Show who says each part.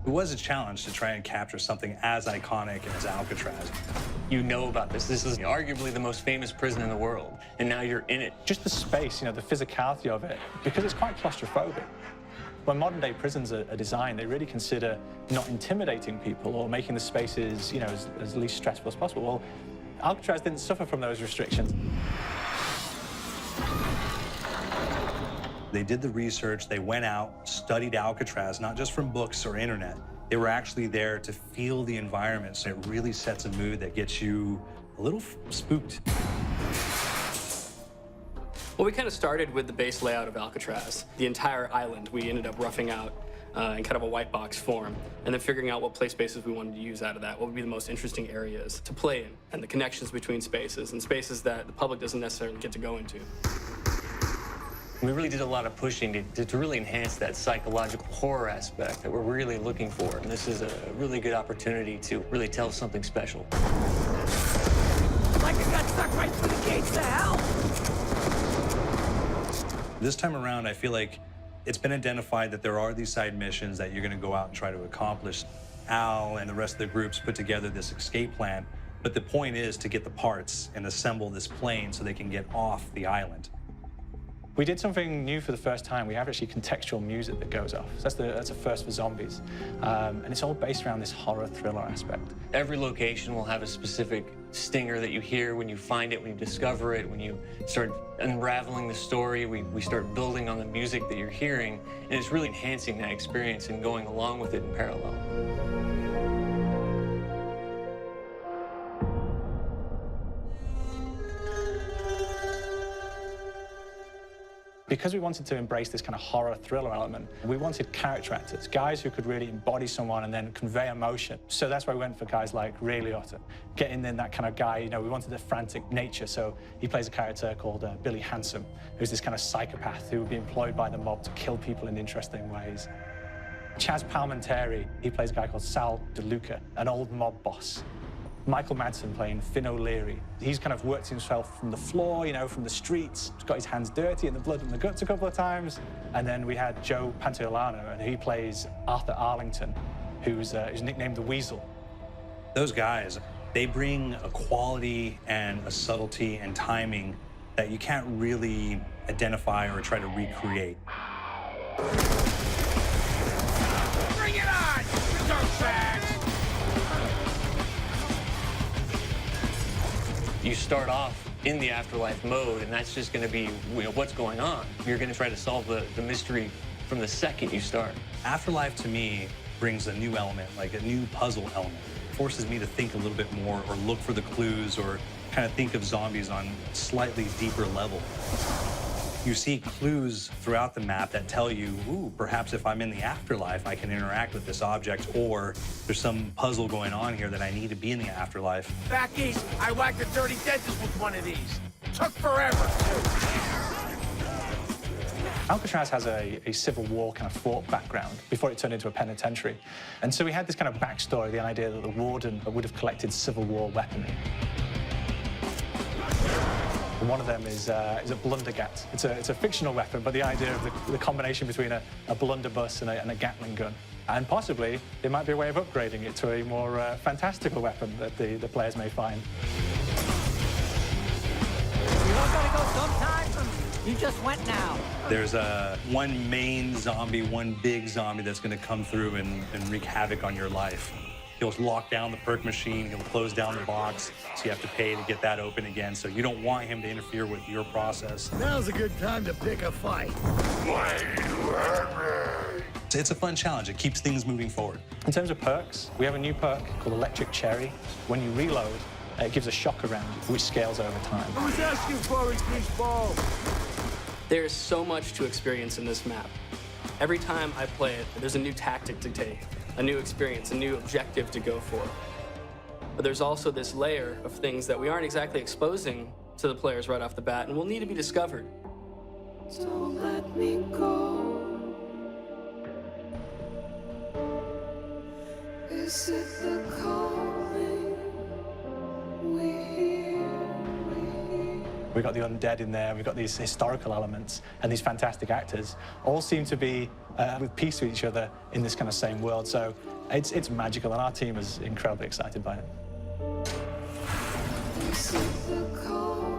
Speaker 1: It was a challenge to try and capture something as iconic as Alcatraz.
Speaker 2: You know about this. This is arguably the most famous prison in the world, and now you're in it.
Speaker 3: Just the space, the physicality of it, because it's quite claustrophobic. When modern-day prisons are designed, they really consider not intimidating people or making the spaces, as least stressful as possible. Well, Alcatraz didn't suffer from those restrictions.
Speaker 1: They did the research, they went out, studied Alcatraz, not just from books or internet. They were actually there to feel the environment, so it really sets a mood that gets you a little spooked.
Speaker 4: Well, we kind of started with the base layout of Alcatraz. The entire island we ended up roughing out in kind of a white box form, and then figuring out what play spaces we wanted to use out of that, what would be the most interesting areas to play in, and the connections between spaces, and spaces that the public doesn't necessarily get to go into.
Speaker 2: We really did a lot of pushing to really enhance that psychological horror aspect that we're really looking for. And this is a really good opportunity to really tell something special.
Speaker 5: Like I got stuck right through the gates to hell!
Speaker 1: This time around, I feel like it's been identified that there are these side missions that you're going to go out and try to accomplish. Al and the rest of the groups put together this escape plan, but the point is to get the parts and assemble this plane so they can get off the island.
Speaker 3: We did something new for the first time. We have actually contextual music that goes off. So that's a first for zombies. And it's all based around this horror thriller aspect.
Speaker 2: Every location will have a specific stinger that you hear when you find it, when you discover it, when you start unraveling the story. We start building on the music that you're hearing, and it's really enhancing that experience and going along with it in parallel.
Speaker 3: Because we wanted to embrace this kind of horror thriller element, we wanted character actors, guys who could really embody someone and then convey emotion. So that's why we went for guys like Ray Liotta, getting in that kind of guy, we wanted a frantic nature. So he plays a character called Billy Handsome, who's this kind of psychopath who would be employed by the mob to kill people in interesting ways. Chaz Palminteri, he plays a guy called Sal DeLuca, an old mob boss. Michael Madsen playing Finn O'Leary. He's kind of worked himself from the floor, from the streets. He's got his hands dirty in the blood and the guts a couple of times. And then we had Joe Pantoliano, and he plays Arthur Arlington, who's nicknamed the Weasel.
Speaker 1: Those guys, they bring a quality and a subtlety and timing that you can't really identify or try to recreate.
Speaker 5: Bring it on, dirtbags!
Speaker 2: You start off in the afterlife mode, and that's just going to be what's going on. You're going to try to solve the mystery from the second you start.
Speaker 1: Afterlife, to me, brings a new element, like a new puzzle element. It forces me to think a little bit more or look for the clues or kind of think of zombies on a slightly deeper level. You see clues throughout the map that tell you, ooh, perhaps if I'm in the afterlife, I can interact with this object, or there's some puzzle going on here that I need to be in the afterlife.
Speaker 5: Back east, I whacked a dirty dentist with one of these. Took forever, too.
Speaker 3: Alcatraz has a Civil War kind of fort background before it turned into a penitentiary. And so we had this kind of backstory, the idea that the warden would have collected Civil War weaponry. And one of them is a blundergat. It's a fictional weapon, but the idea of the combination between a blunderbuss and a Gatling gun. And possibly, there might be a way of upgrading it to a more fantastical weapon that the players may find.
Speaker 5: You all gotta go sometime? You just went now.
Speaker 1: There's one main zombie, one big zombie that's going to come through and wreak havoc on your life. He'll lock down the perk machine, he'll close down the box, so you have to pay to get that open again, so you don't want him to interfere with your process.
Speaker 6: Now's a good time to pick a fight.
Speaker 1: It's a fun challenge. It keeps things moving forward.
Speaker 3: In terms of perks, we have a new perk called Electric Cherry. When you reload, it gives a shock around you, which scales over time.
Speaker 6: I was asking for it, baseball.
Speaker 4: There's so much to experience in this map. Every time I play it, there's a new tactic to take, a new experience, a new objective to go for. But there's also this layer of things that we aren't exactly exposing to the players right off the bat and will need to be discovered.
Speaker 7: Don't let me go. Is it the calling we hear?
Speaker 3: We've got the undead in there, we've got these historical elements, and these fantastic actors all seem to be with peace with each other in this kind of same world. So It's magical, and our team is incredibly excited by it.
Speaker 7: This is the call.